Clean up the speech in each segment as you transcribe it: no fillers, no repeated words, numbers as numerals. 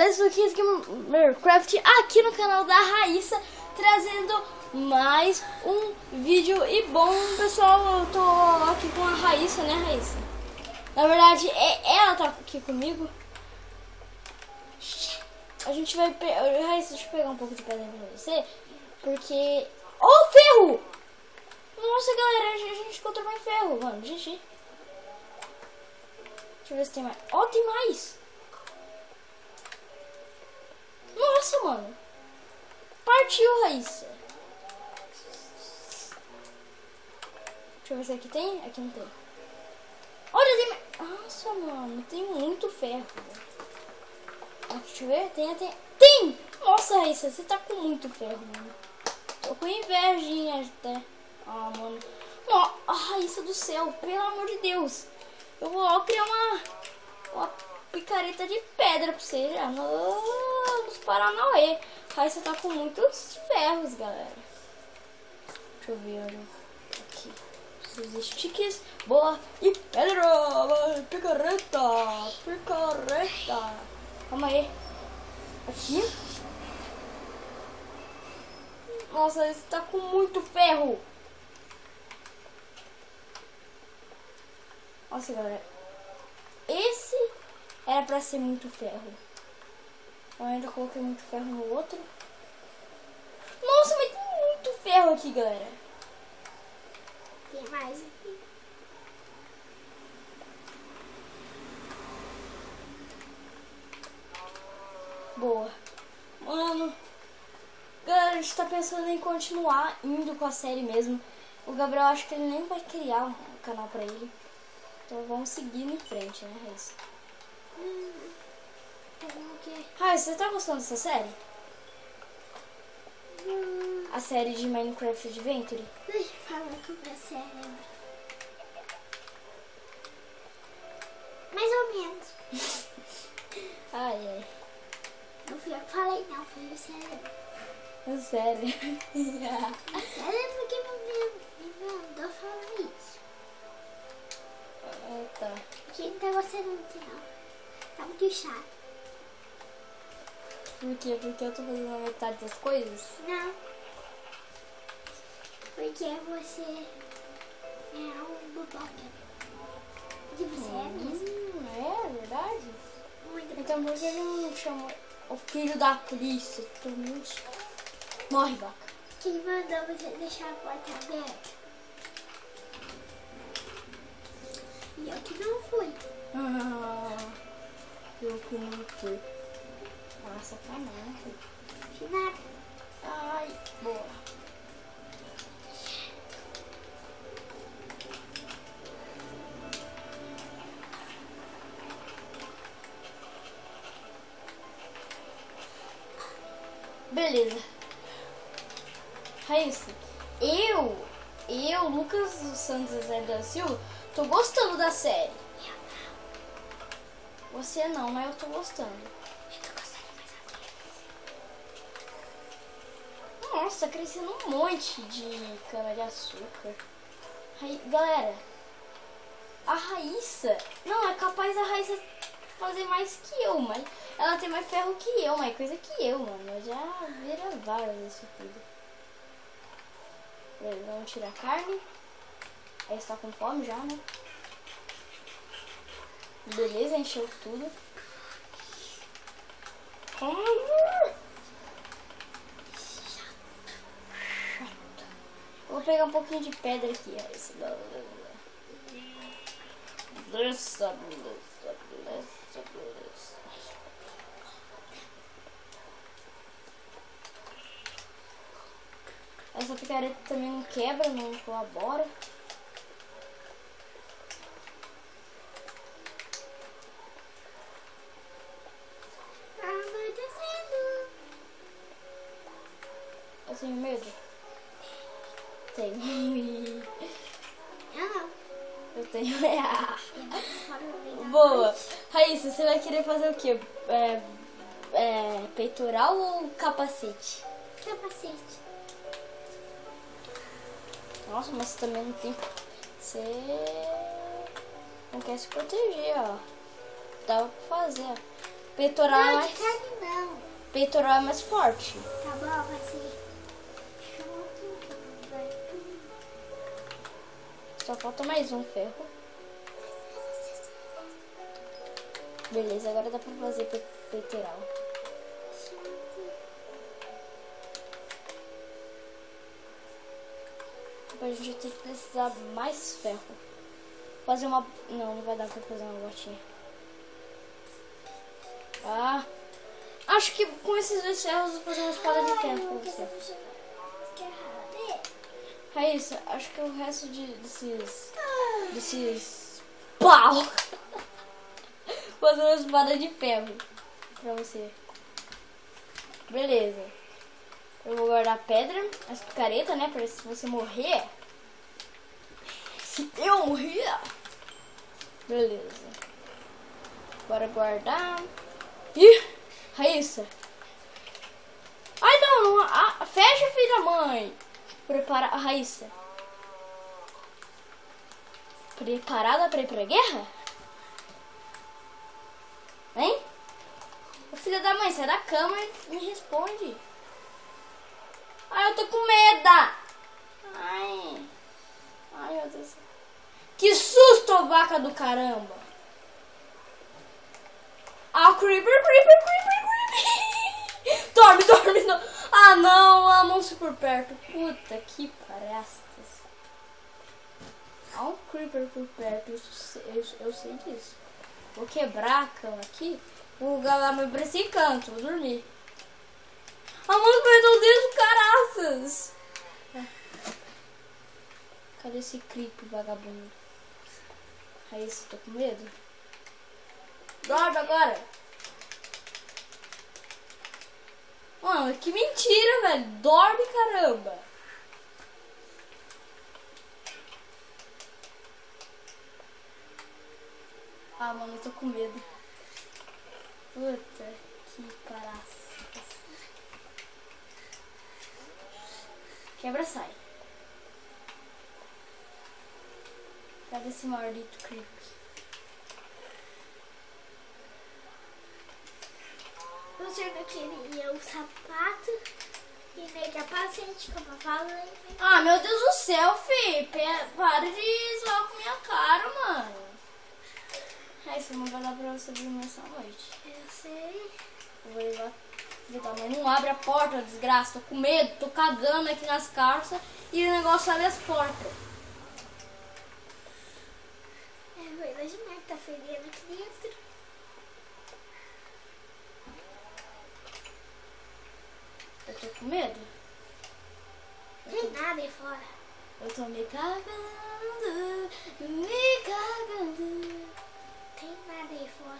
galera, estou aqui em Minecraft, aqui no canal da Raíssa, trazendo mais um vídeo. E bom, pessoal, eu tô aqui com a Raíssa, né, Raíssa? Na verdade, ela tá aqui comigo. A gente vai pegar... Raíssa, deixa eu pegar um pouco de pedra pra você, porque... Oh, ferro! Nossa, galera, a gente encontrou mais ferro, mano, GG. Deixa eu ver se tem mais. Ó, tem mais! Nossa, mano. Partiu, Raíssa. Deixa eu ver se aqui tem. Aqui não tem. Olha, tem mais. Nossa, mano. Tem muito ferro. Aqui, deixa eu ver. Tem! Nossa, Raíssa, você tá com muito ferro, mano. Tô com invejinha até. Ah, mano. Não, a Raíssa do céu. Pelo amor de Deus. Eu vou logo criar uma picareta de pedra pra você já. Nos Paranauê. Raíssa tá com muitos ferros, galera. Deixa eu ver onde eu vou. Aqui. Os sticks. Boa. E pedra. Picareta. Calma aí. Aqui. Nossa, esse tá com muito ferro. Nossa, galera. Esse era pra ser muito ferro. Eu ainda coloquei muito ferro no outro. Nossa, mas tem muito ferro aqui, galera. Tem mais aqui. Boa. Mano. Galera, a gente tá pensando em continuar indo com a série mesmo. O Gabriel, acho que ele nem vai criar um canal pra ele. Então vamos seguir em frente, né, Raíssa? Raíssa, você tá gostando dessa série? A série de Minecraft Adventure? Deixa eu falar com o meu cérebro. Mais ou menos. Ai. Não fui eu que falei, não. Foi o cérebro. É sério. O cérebro que me mandou falar isso. Tá. Porque não tá gostando muito, não. Tá muito chato. Por quê? Porque eu tô fazendo a metade das coisas? Não. Porque você é um boboca. E você é mesmo. É verdade? Muito Então por que ele não chama o filho da polícia? Morre, vaca. Quem mandou você deixar a porta aberta? E eu que não fui. Eu que não fui. Ah, sacanagem. De nada. Ai, boa. Beleza. Raíssa, Lucas Santos Zé da Silva, tô gostando da série. Você não, mas eu tô gostando. Eu tô gostando mais ou menos. Nossa, tá crescendo um monte de cana-de-açúcar. Galera, a Raíssa... Não, é capaz a Raíssa fazer mais que eu, mas ela tem mais ferro que eu, mais coisa que eu, mano. Eu já vira várias isso tudo. Beleza, vamos tirar a carne. Aí está com fome já, né? Beleza, encheu tudo. Vou pegar um pouquinho de pedra aqui. Beleza. Essa picareta também não quebra, não colabora. Eu tenho medo? Tenho. Eu não. Eu tenho. Boa. Raíssa, você vai querer fazer o quê? Peitoral ou capacete? Capacete. Nossa, mas você também não tem... Você não quer se proteger, ó. Dá pra fazer, ó. Peitoral é Não, mais... de carne não. Peitoral é mais forte. Tá bom, vai ser. Só falta mais um ferro. Beleza, agora dá pra fazer peitoral. A gente tem que precisar mais ferro. Fazer uma... Não vai dar pra fazer uma botinha. Ah, acho que com esses 2 ferros eu vou fazer uma espada de ferro pra você. Raíssa, acho que o resto desses pau. Fazer uma espada de ferro pra você. Beleza. Eu vou guardar a pedra, as picaretas, né? Pra se você morrer. Se eu morrer. Beleza. Bora guardar. Ih, Raíssa. Ai, não. Fecha, filha da mãe. Prepara a Raíssa. Preparada pra ir pra guerra? Hein? Ô, filha da mãe, sai da cama e me responde. Ai, eu tô com medo. Ai, meu Deus. Que susto, vaca do caramba. Ah, creeper. Dorme. Não. Ah, não, a monstro por perto. Puta que prestas. Há um creeper por perto, eu sei disso. Vou quebrar a cama aqui. Vou jogar lá meu esse canto, vou dormir. A mão perdeu dentro, caraças. Cadê esse creep vagabundo? Raíssa, tô com medo. Dorme agora. Mano, que mentira, velho. Dorme, caramba. Ah, mano, eu tô com medo. Puta que caraças. Quebra, sai. Cadê esse maldito creep? Você não queria o sapato e nem capacete, como eu falei. Ah, meu Deus do céu, fi. Para de zoar com minha cara, mano. Isso não vai dar pra você dormir essa noite. Eu sei. Eu vou levar... Mas não abre a porta, desgraça. Tô com medo, tô cagando aqui nas calças e o negócio abre as portas. É verdade, né? Tá fedendo aqui dentro. Eu tô com medo. Tem nada aí fora. Eu tô me cagando. Tem nada aí fora.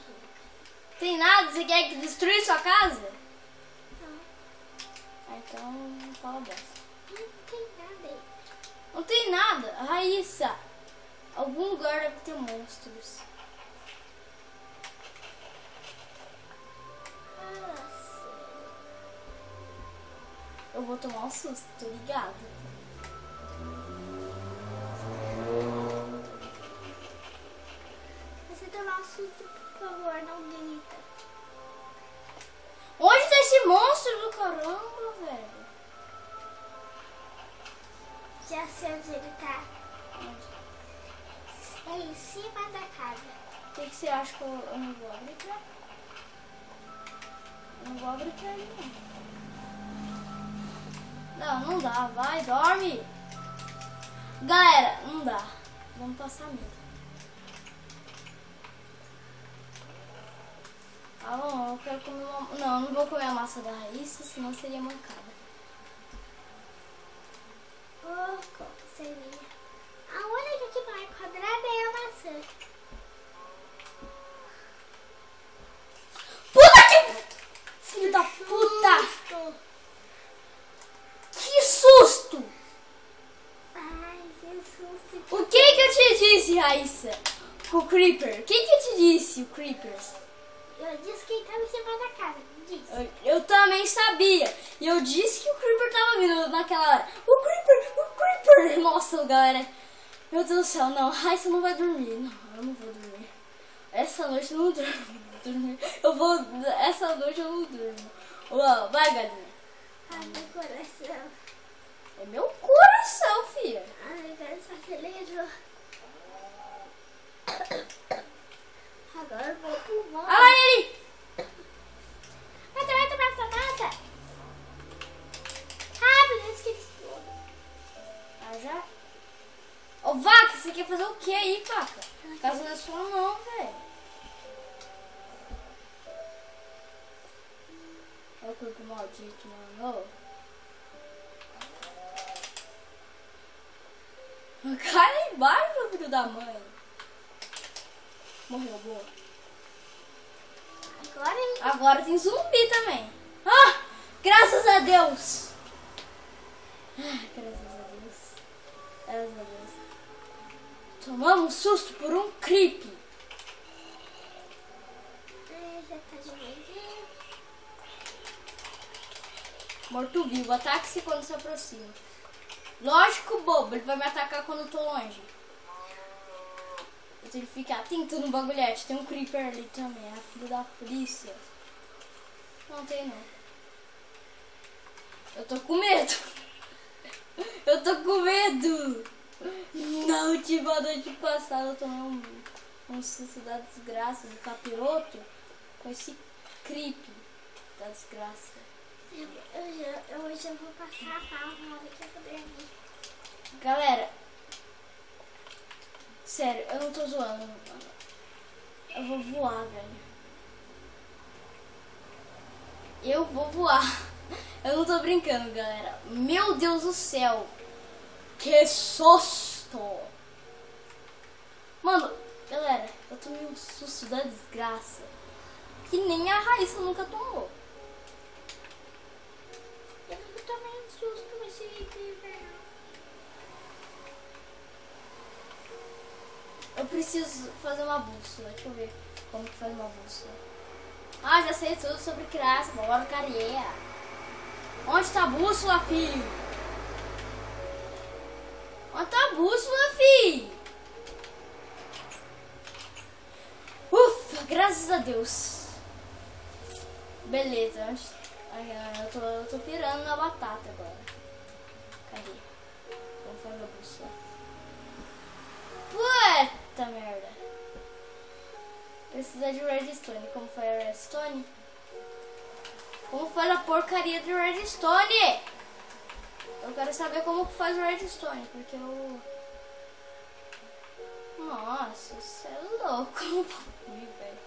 Tem nada? Você quer que destruir sua casa? Não. Ah, então não fala bosta. Não tem nada aí. Não tem nada. Raíssa, algum lugar deve ter monstros. Eu vou tomar um susto, tô ligado. Você tomar um susto, por favor, não grita. Onde tá esse monstro do caramba, velho? Já sei onde ele tá. Onde? É em cima da casa. O que você acha que eu não vou abrir pra? Eu não vou abrir pra ele, não. Não, não dá. Vai, dorme. Galera, não dá. Vamos passar medo. Ah, bom, eu quero comer uma... Não, não vou comer a massa da Raíssa, senão seria mancada. Pouco seria. A única que não é quadrada é a maçã. Puta que... Filho da puta! Que susto! Ai, que susto. O que eu te disse, Raíssa? O Creeper. O que eu te disse, o Creeper? Eu disse que ele estava em cima da casa, não disse? Eu também sabia. E eu disse que o Creeper tava vindo naquela hora. O Creeper. Nossa, galera. Meu Deus do céu, não. Raíssa não vai dormir. Não, eu não vou dormir. Essa noite eu não durmo. Eu Essa noite eu não durmo. Ó, vai, galinha. Ai, meu coração. É meu coração, filha. Ai, meu coração acelerou. Agora eu vou pro mundo. Olha lá ele. Mata. Rápido, antes que ele exploda. Ah, já? Ô, vaca, você quer fazer o que aí, vaca? Caso não é sua não, velho. Olha o corpo maldito, mano. Cai lá embaixo, filho da mãe. Morreu, boa. Agora tem zumbi também. Ah, graças a Deus. Graças a Deus. Graças a Deus. Tomamos susto por um creep. Já tá de manhã. Morto-vivo, ataque-se quando se aproxima. Lógico, bobo, ele vai me atacar quando eu tô longe. Eu tenho que ficar atento no bagulhete. Tem um creeper ali também, a filha da polícia. Não tem não. Eu tô com medo. Eu tô com medo. Na última noite passada eu tomei um susto da desgraça do capiroto com esse creep da desgraça. Hoje eu vou passar a pau na hora que eu for dormir. Galera, sério, eu não tô zoando. Eu vou voar, velho. Eu vou voar. Eu não tô brincando, galera. Meu Deus do céu. Que susto. Mano, galera, eu tomei um susto da desgraça. Que nem a Raíssa nunca tomou. Eu nunca tomei um susto com esse creeper, não. Eu preciso fazer uma bússola. Deixa eu ver como que faz uma bússola. Ah, já sei tudo sobre criança. Bora, carinha. Onde tá a bússola, filho? Onde tá a bússola, filho? Ufa, graças a Deus. Beleza, eu tô pirando na batata agora. Cadê? Vamos fazer a bússola. Puta merda. Precisa de redstone. Como foi a redstone? Como faz a porcaria de redstone? Eu quero saber como faz o redstone, porque eu... Nossa, você é louco. Velho.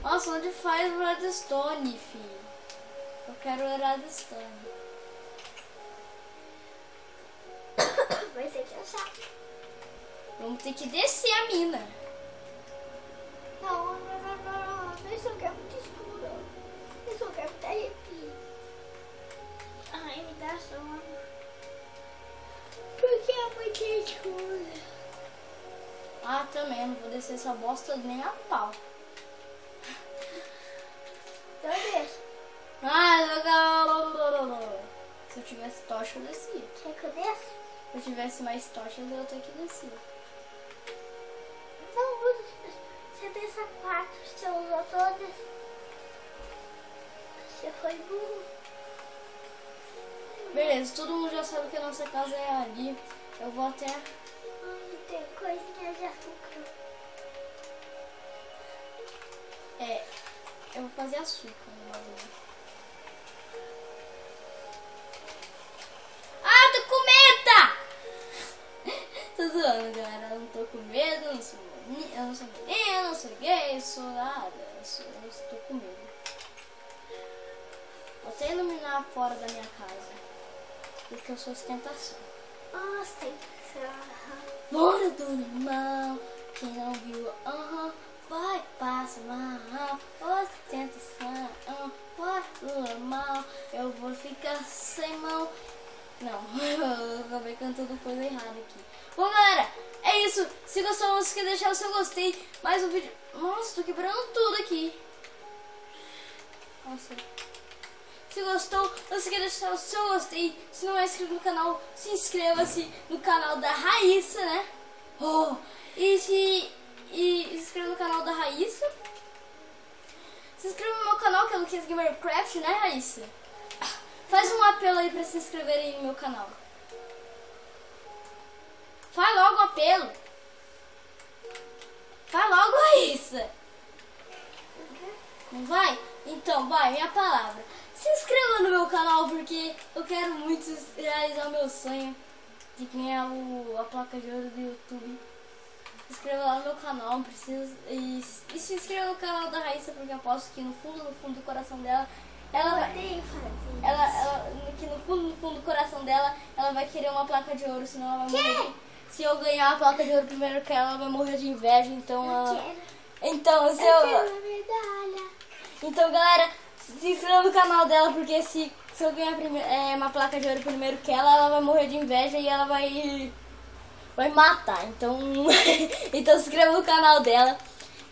Nossa, onde faz o redstone, filho? Eu quero o redstone. Vai ter que achar. Vamos ter que descer a mina. Não. Esse lugar é muito escuro. Esse lugar é muito arrepio. Ai, me dá sono. Porque é muito escuro. Ah, também, eu não vou descer essa bosta nem a pau. Então deixa. Se eu tivesse tocha, eu descia. Quer que eu desça? Se eu tivesse mais tochas, eu ia ter que descer. Então você desça 4, você usou todas. Você foi burro. Beleza, todo mundo já sabe que a nossa casa é ali. Eu vou até... Ai, tem coisinha de açúcar. Eu vou fazer açúcar no bagulho. Ah, tô com medo! Tô zoando, galera. Eu não tô com medo, eu não sou menino, eu não sou gay, eu sou nada. Eu estou com medo. Vou até iluminar fora da minha casa. Porque eu sou ostentação. Nossa, tem que ser. Bora do normal, quem não viu, vai, passa mal, ostentação, bora do normal, eu vou ficar sem mão. Não, eu acabei cantando coisa errada aqui. Bom, galera, é isso. Se gostou, não se esqueça de deixar o seu gostei. Mais um vídeo. Nossa, tô quebrando tudo aqui. Nossa. Se gostou, não se esqueça de deixar o seu gostei. Se não é inscrito no canal, se inscreva-se no canal da Raíssa, né? E se inscreva no canal da Raíssa. Se inscreva no meu canal, que é Luquinhas Gamercraft, né, Raíssa? Faz um apelo aí pra se inscreverem no meu canal. Faz logo o apelo. Faz logo, Raíssa. Não vai? Então, vai, minha palavra. Se inscreva no meu canal, porque eu quero muito realizar o meu sonho de ganhar a placa de ouro do YouTube. Se inscreva lá no meu canal, preciso. E se inscreva no canal da Raíssa, porque eu aposto que no fundo do coração dela, ela vai. Que no fundo do coração dela, ela vai querer uma placa de ouro, senão ela vai morrer. Se eu ganhar a placa de ouro primeiro que ela vai morrer de inveja, então ela. Então, se eu. quero a medalha. Então, galera, se inscreva no canal dela, porque se eu ganhar uma placa de ouro primeiro que ela vai morrer de inveja e ela vai matar. Então, então se inscreva no canal dela.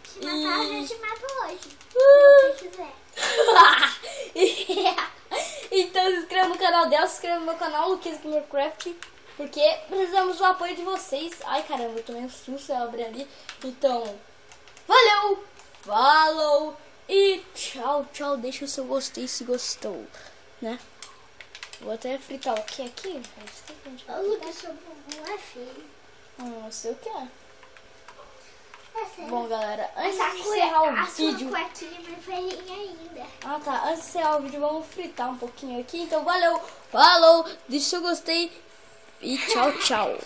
Se matar, a gente mata hoje. Se você quiser. Então se inscreva no canal dela, se inscreva no meu canal, Luquinhas Gamercraft, porque precisamos do apoio de vocês. Ai, caramba, eu tomei um susto ao abrir ali. Então, valeu, falou e tchau, tchau. Deixa o seu gostei se gostou, né? Vou até fritar o que aqui? Ô, Lucas, seu bumbum é feio. Não sei o que é. É sério. Bom, galera, antes Essa de encerrar o a vídeo... sua cuequinha é mais velhinha ainda. Ah, tá. Antes de encerrar o vídeo, vamos fritar um pouquinho aqui. Então, valeu, falou, deixa o seu gostei e tchau, tchau.